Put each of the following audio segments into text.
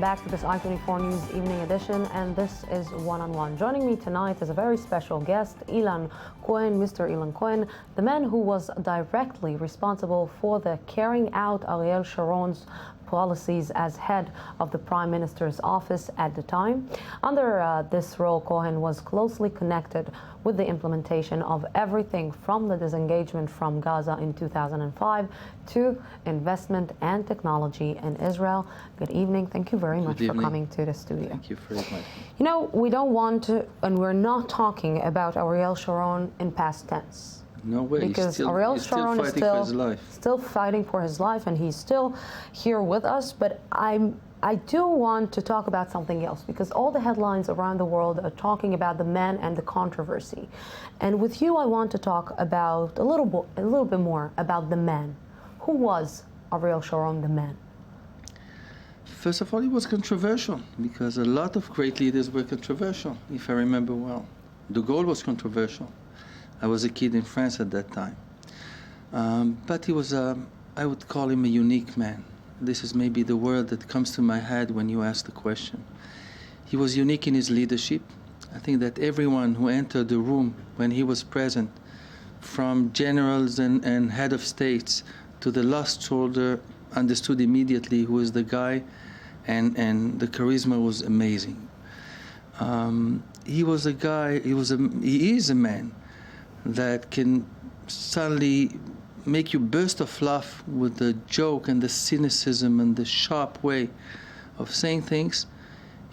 welcome back to this I-24 News Evening Edition, and this is One-on-One. Joining me tonight is a very special guest, Ilan Cohen, Mr. Ilan Cohen, the man who was directly responsible for the carrying out Ariel Sharon's policies as head of the Prime Minister's office at the time. Under this role, Cohen was closely connected with the implementation of everything from the disengagement from Gaza in 2005 to investment and technology in Israel. Good evening. Thank you very much for coming to the studio. Thank you very much. You know, we don't want to, and we're not talking about Ariel Sharon in past tense. No way. Because Ariel Sharon is still fighting for his life, and he's still here with us. But I do want to talk about something else, because all the headlines around the world are talking about the man and the controversy. And with you, I want to talk about a little bit more about the man. Who was Ariel Sharon, the man? First of all, he was controversial, because a lot of great leaders were controversial, if I remember well. De Gaulle was controversial. I was a kid in France at that time. But he was, I would call him a unique man. This is maybe the word that comes to my head when you ask the question. He was unique in his leadership. I think that everyone who entered the room when he was present, from generals and head of states to the last soldier, understood immediately who was the guy, and the charisma was amazing. He was a guy, he is a man that can suddenly make you burst of laugh with the joke and the cynicism and the sharp way of saying things.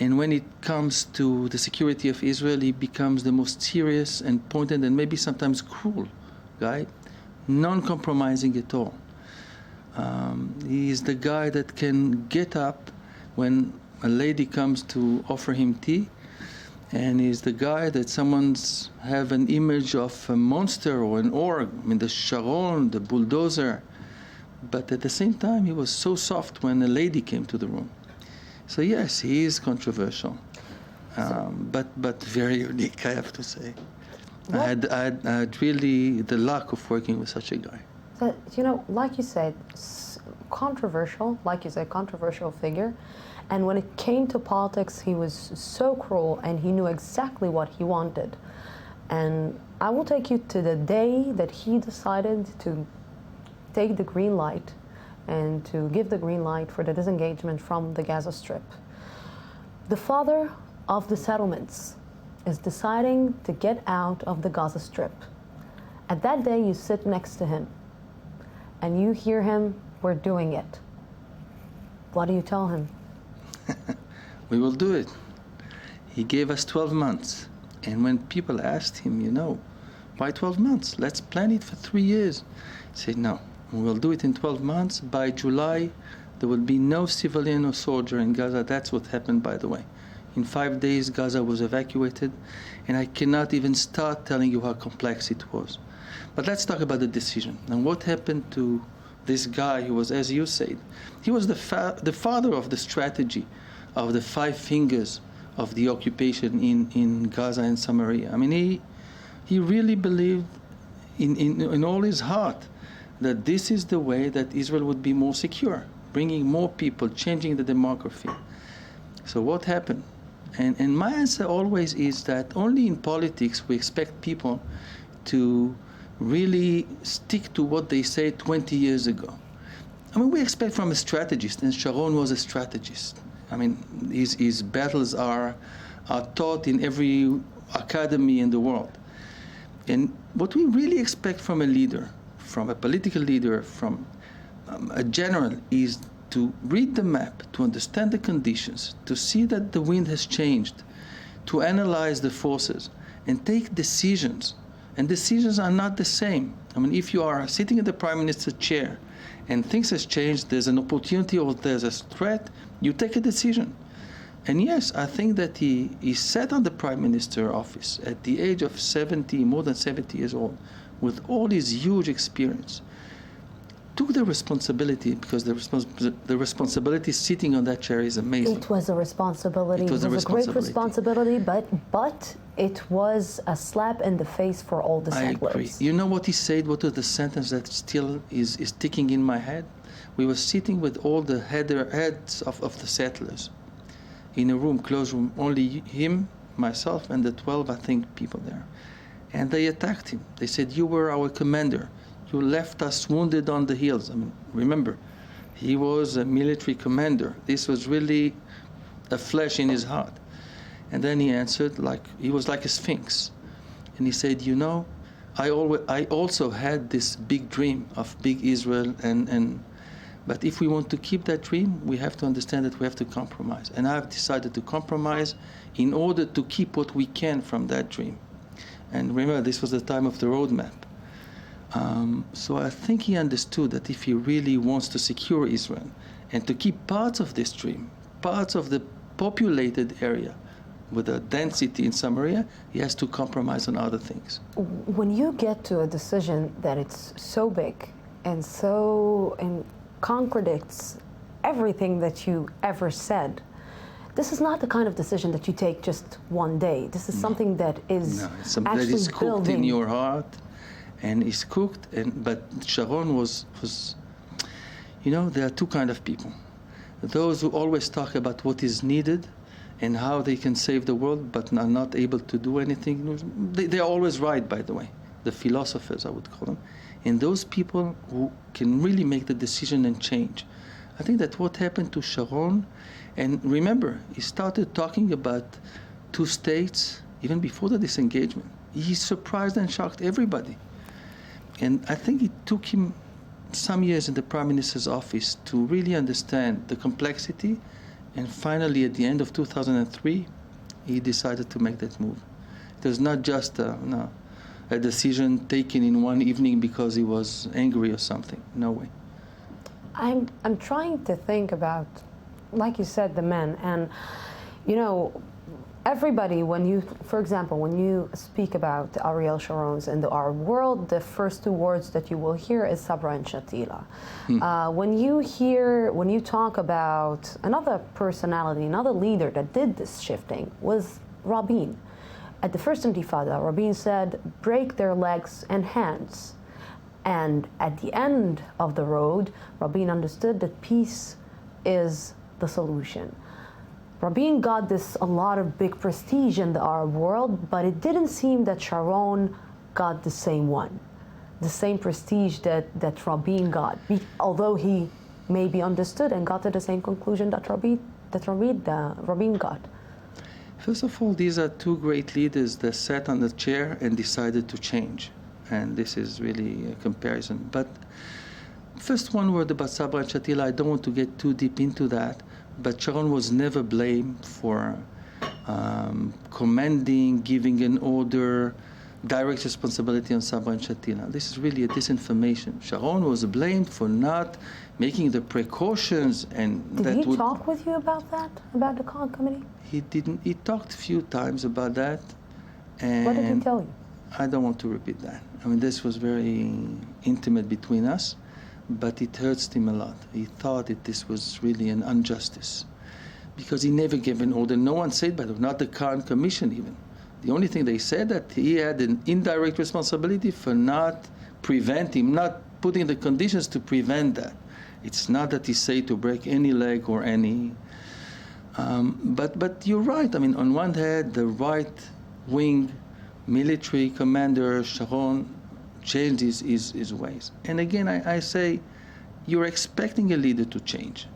And when it comes to the security of Israel, he becomes the most serious and pointed and maybe sometimes cruel guy, non-compromising at all. He is the guy that can get up when a lady comes to offer him tea, and he's the guy that someone's have an image of a monster or an orc, I mean the Sharon, the bulldozer. But at the same time, he was so soft when a lady came to the room. So yes, he is controversial, but very unique, I have to say. I had really the luck of working with such a guy. So, you know, like you said, controversial, like you said, controversial figure. And when it came to politics, he was so cruel, and he knew exactly what he wanted. And I will take you to the day that he decided to take the green light and to give the green light for the disengagement from the Gaza Strip. The father of the settlements is deciding to get out of the Gaza Strip. At that day, you sit next to him, and you hear him, "We're doing it." What do you tell him? We will do it. He gave us 12 months. And when people asked him, you know, why 12 months? Let's plan it for 3 years. He said, no, we'll do it in 12 months. By July, there will be no civilian or soldier in Gaza. That's what happened, by the way. In 5 days, Gaza was evacuated. And I cannot even start telling you how complex it was. But let's talk about the decision. And what happened to this guy who was, as you said, he was the father of the strategy of the 5 fingers of the occupation in Gaza and Samaria. I mean, he really believed in all his heart that this is the way that Israel would be more secure, bringing more people, changing the demography. So what happened? And my answer always is that only in politics we expect people to really stick to what they said 20 years ago. I mean, we expect from a strategist, and Sharon was a strategist. I mean, his battles are taught in every academy in the world. And what we really expect from a leader, from a political leader, from a general, is to read the map, to understand the conditions, to see that the wind has changed, to analyze the forces, and take decisions. And decisions are not the same. I mean, if you are sitting in the Prime Minister's chair and things has changed, there's an opportunity or there's a threat, you take a decision. And yes, I think that he sat on the Prime Minister office at the age of 70, more than 70 years old, with all his huge experience, took the responsibility, because the responsibility sitting on that chair is amazing. It was a responsibility. It was a great responsibility, but it was a slap in the face for all the settlers. I agree. You know what he said? What was the sentence that still is sticking in my head? We were sitting with all the heads of the settlers, in a room, closed room, only him, myself, and the 12, I think, people there. And they attacked him. They said, "You were our commander. You left us wounded on the hills." I mean, remember, he was a military commander. This was really a flesh in his heart. And then he answered like, he was like a sphinx. And he said, "You know, I also had this big dream of big Israel, but if we want to keep that dream, we have to understand that we have to compromise. And I've decided to compromise in order to keep what we can from that dream." And remember, this was the time of the roadmap. So I think he understood that if he really wants to secure Israel and to keep parts of this dream, parts of the populated area with a density in some area, he has to compromise on other things. When you get to a decision that it's so big and contradicts everything that you ever said, this is not the kind of decision that you take just one day. This is something that is it's something that is cooked in your heart and is cooked. But Sharon was, you know, there are two kinds of people. Those who always talk about what is needed and how they can save the world, but are not able to do anything. They are always right, by the way, the philosophers, I would call them. And those people who can really make the decision and change. I think that what happened to Sharon, and remember, he started talking about two states even before the disengagement. He surprised and shocked everybody. And I think it took him some years in the Prime Minister's office to really understand the complexity. And finally, at the end of 2003, he decided to make that move. It was not just a decision taken in one evening because he was angry or something. No way. I'm trying to think about, like you said, the men. And, you know, everybody, for example, when you speak about Ariel Sharon's in the Arab world, the first two words that you will hear is Sabra and Shatila. When you talk about another personality, another leader that did this shifting was Rabin. At the first Intifada, Rabin said, "Break their legs and hands." And at the end of the road, Rabin understood that peace is the solution. Rabin got a lot of big prestige in the Arab world, but it didn't seem that Sharon got the same one, the same prestige that Rabin got, although he maybe understood and got to the same conclusion that Rabin got. First of all, these are two great leaders that sat on the chair and decided to change. And this is really a comparison. But first, one word about Sabra and Shatila. I don't want to get too deep into that. But Sharon was never blamed for commanding, giving an order, direct responsibility on Sabra and Shatila. This is really a disinformation. Sharon was blamed for not making the precautions, and Did he talk with you about that, about the Khan committee? He didn't. He talked a few times about that. And what did he tell you? I don't want to repeat that. I mean, this was very intimate between us, but it hurts him a lot. He thought that this was really an injustice because he never gave an order. No one said, but not the Khan Commission even. The only thing they said that he had an indirect responsibility for not preventing, not putting the conditions to prevent that. It's not that he said to break any leg or any. But you're right. I mean, on one hand, the right-wing military commander Sharon changed his ways. And again, I say, you're expecting a leader to change.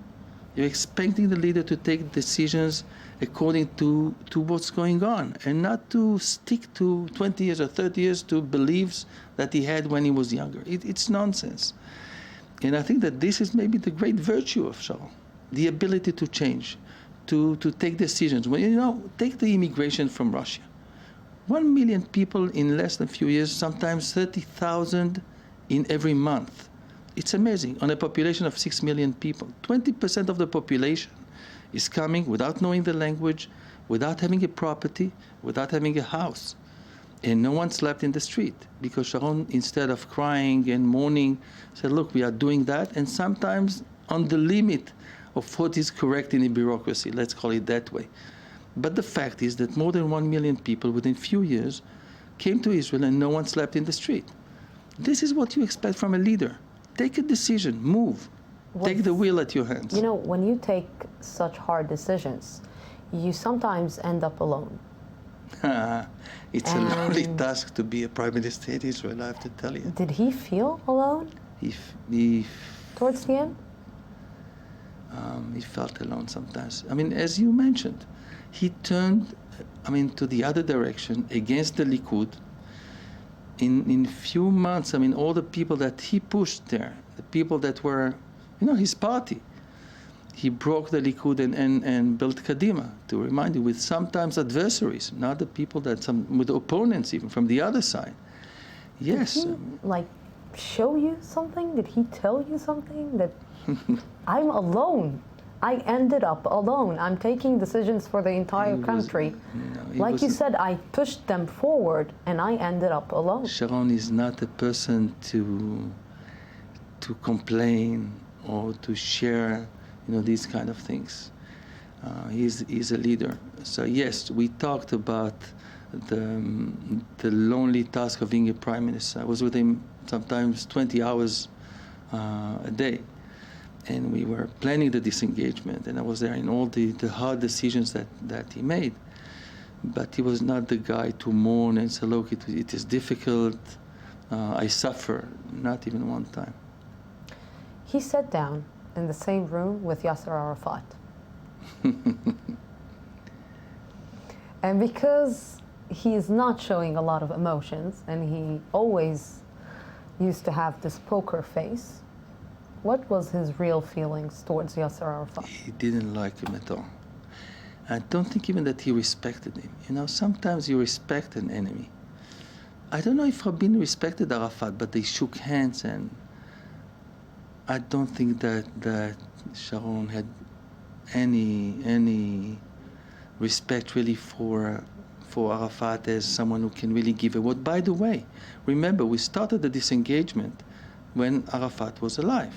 You're expecting the leader to take decisions according to what's going on, and not to stick to 20 years or 30 years to beliefs that he had when he was younger. It's nonsense. And I think that this is maybe the great virtue of Sharon, the ability to change, to take decisions. Well, you know, take the immigration from Russia. 1 million people in less than a few years, sometimes 30,000 in every month. It's amazing. On a population of 6 million people, 20% of the population is coming without knowing the language, without having a property, without having a house. And no one slept in the street because Sharon, instead of crying and mourning, said, look, we are doing that, and sometimes on the limit of what is correct in a bureaucracy, let's call it that way. But the fact is that more than 1 million people within few years came to Israel and no one slept in the street. This is what you expect from a leader. Take a decision, move. Take the wheel at your hands. You know, when you take such hard decisions, you sometimes end up alone. It's a lonely task to be a prime minister in Israel, I have to tell you. Did he feel alone towards the end? He felt alone sometimes. I mean, as you mentioned, he turned, to the other direction against the Likud. In few months, all the people that he pushed there, the people that were, his party, he broke the Likud and built Kadima, to remind you, with sometimes adversaries, not the people with opponents even from the other side. Yes. Did he, show you something? Did he tell you something? That I'm alone. I ended up alone. I'm taking decisions for the entire country. Like you said, I pushed them forward and I ended up alone. Sharon is not a person to complain or to share, these kind of things. He's a leader. So yes, we talked about the lonely task of being a prime minister. I was with him sometimes 20 hours a day. And we were planning the disengagement, and I was there in all the hard decisions that he made. But he was not the guy to mourn and say, look, it is difficult, I suffer, not even one time. He sat down in the same room with Yasser Arafat. And because he is not showing a lot of emotions, and he always used to have this poker face, what was his real feelings towards Yasser Arafat? He didn't like him at all. I don't think even that he respected him. Sometimes you respect an enemy. I don't know if Rabin respected Arafat, but they shook hands, and I don't think that Sharon had any respect really for Arafat as someone who can really give a word. By the way, remember, we started the disengagement when Arafat was alive.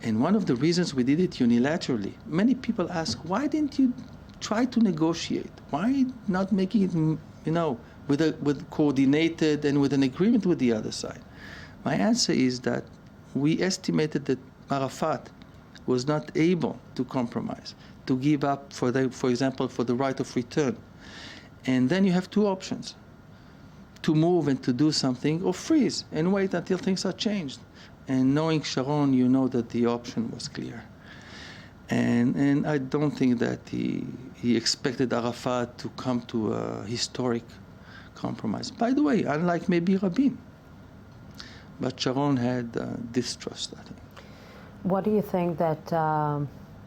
And one of the reasons we did it unilaterally, many people ask, why didn't you try to negotiate? Why not making it, with coordinated and with an agreement with the other side? My answer is that we estimated that Arafat was not able to compromise, to give up, for example, for the right of return. And then you have two options: to move and to do something, or freeze and wait until things are changed. And knowing Sharon, you know that the option was clear. And I don't think that he expected Arafat to come to a historic compromise. By the way, unlike maybe Rabin. But Sharon had distrust, I think. What do you think that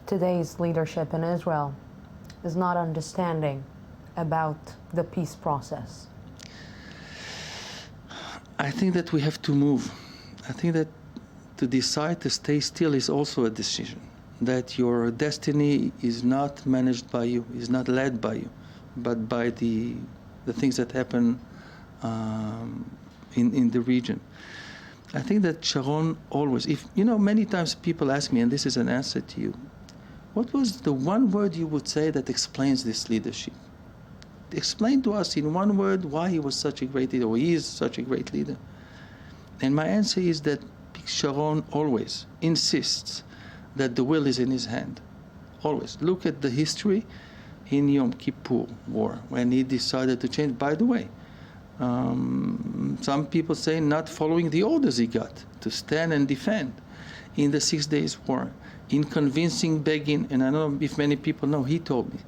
today's leadership in Israel is not understanding about the peace process? I think that we have to move. I think that to decide to stay still is also a decision. That your destiny is not managed by you, is not led by you, but by the things that happen in the region. I think that Sharon always, many times people ask me, and this is an answer to you, what was the one word you would say that explains this leadership? Explain to us in one word why he was such a great leader, or he is such a great leader. And my answer is that Sharon always insists that the will is in his hand. Always. Look at the history in Yom Kippur War, when he decided to change. By the way, some people say not following the orders he got to stand and defend in the 6 Days War, in convincing Begin, and I don't know if many people know, he told me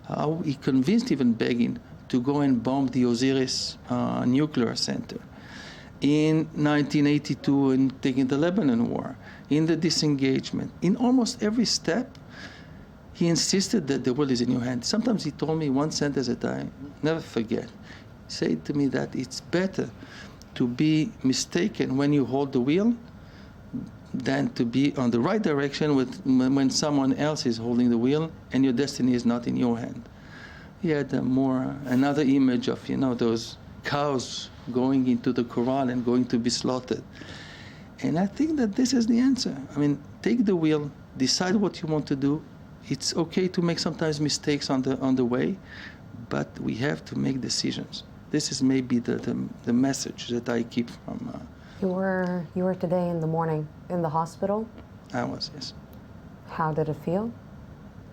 how he convinced even Begin to go and bomb the Osiris nuclear center. In 1982, in taking the Lebanon War, in the disengagement, in almost every step, he insisted that the will is in your hand. Sometimes he told me one sentence that I never forget. He said to me that it's better to be mistaken when you hold the wheel than to be on the right direction when someone else is holding the wheel and your destiny is not in your hand. He had another image of, those cows going into the corral and going to be slaughtered. And I think that this is the answer. Take the wheel, decide what you want to do. It's okay to make sometimes mistakes on the way, but we have to make decisions. This is maybe the message that I keep from. You were today in the morning in the hospital? I was, yes. How did it feel?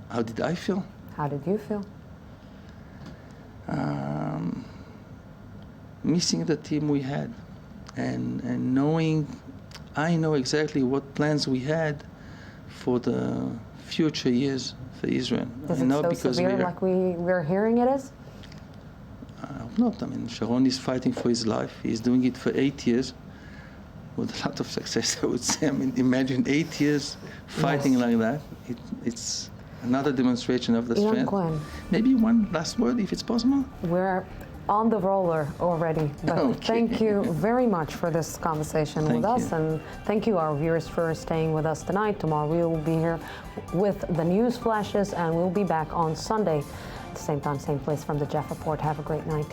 How did I feel? How did you feel? Missing the team we had, and knowing, I know exactly what plans we had for the future years for Israel. Is I it know so because severe like we're hearing it is? I hope not. I mean, Sharon is fighting for his life. He's doing it for 8 years with a lot of success, I would say. I mean, imagine 8 years fighting like that. It's another demonstration of the Ilan strength. Cohen. Maybe one last word, if it's possible. We're on the roller already, but Okay. thank you very much for this conversation with us, and thank you, our viewers, for staying with us tonight. Tomorrow we will be here with the news flashes, and we'll be back on Sunday, at the same time, same place from the Jaffa Port. Have a great night.